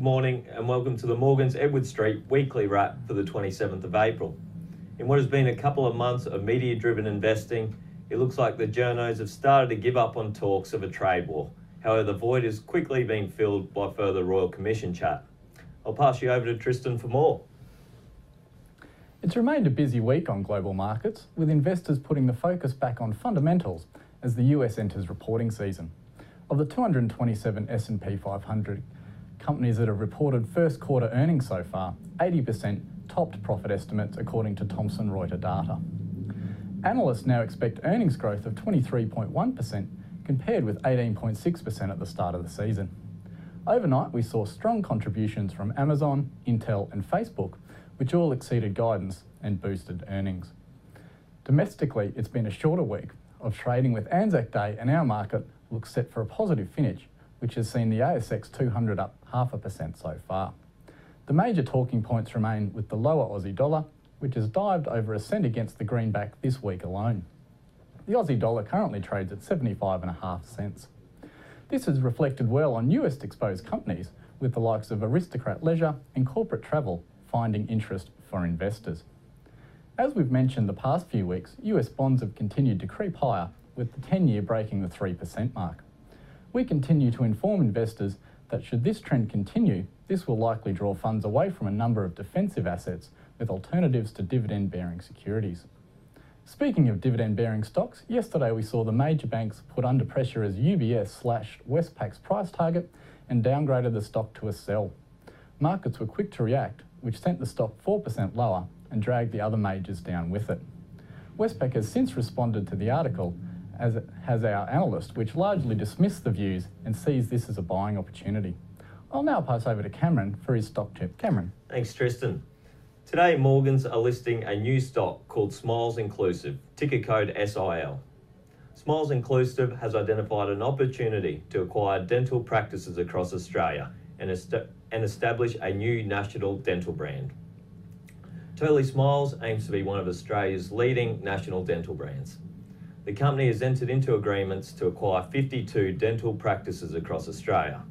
Good morning and welcome to the Morgans Edward Street weekly wrap for the 27th of April. In what has been a couple of months of media-driven investing, it looks like the journos have started to give up on talks of a trade war. However, the void is quickly being filled by further Royal Commission chat. I'll pass you over to Tristan for more. It's remained a busy week on global markets, with investors putting the focus back on fundamentals as the US enters reporting season. Of the 227 S&P 500 companies that have reported first quarter earnings so far, 80% topped profit estimates according to Thomson Reuters data. Analysts now expect earnings growth of 23.1% compared with 18.6% at the start of the season. Overnight, we saw strong contributions from Amazon, Intel and Facebook, which all exceeded guidance and boosted earnings. Domestically, it's been a shorter week of trading, with Anzac Day and our market looks set for a positive finish, which has seen the ASX 200 up 0.5% so far. The major talking points remain with the lower Aussie dollar, which has dived over a cent against the greenback this week alone. The Aussie dollar currently trades at 75.5 cents. This has reflected well on US exposed companies, with the likes of Aristocrat Leisure and Corporate Travel finding interest for investors. As we've mentioned the past few weeks, US bonds have continued to creep higher, with the 10-year breaking the 3% mark. We continue to inform investors that should this trend continue, this will likely draw funds away from a number of defensive assets with alternatives to dividend-bearing securities. Speaking of dividend-bearing stocks, yesterday we saw the major banks put under pressure as UBS slashed Westpac's price target and downgraded the stock to a sell. Markets were quick to react, which sent the stock 4% lower and dragged the other majors down with it. Westpac has since responded to the article, as has our analyst, which largely dismissed the views and sees this as a buying opportunity. I'll now pass over to Cameron for his stock tip. Cameron. Thanks, Tristan. Today, Morgans are listing a new stock called Smiles Inclusive, ticker code SIL. Smiles Inclusive has identified an opportunity to acquire dental practices across Australia and establish a new national dental brand. Totally Smiles aims to be one of Australia's leading national dental brands. The company has entered into agreements to acquire 52 dental practices across Australia.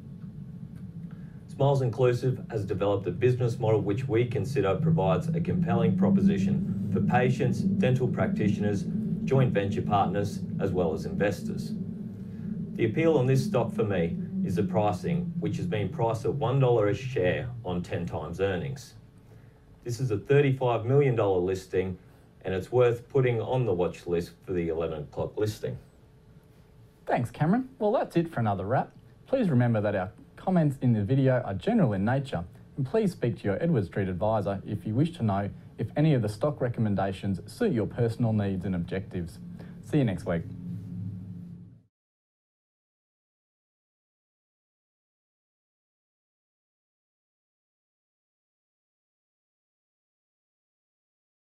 Smiles Inclusive has developed a business model which we consider provides a compelling proposition for patients, dental practitioners, joint venture partners, as well as investors. The appeal on this stock for me is the pricing, which has been priced at $1 a share on 10 times earnings. This is a $35 million listing, and it's worth putting on the watch list for the 11 o'clock listing. Thanks, Cameron. Well, that's it for another wrap. Please remember that our comments in the video are general in nature, and please speak to your Edward Street advisor if you wish to know if any of the stock recommendations suit your personal needs and objectives. See you next week.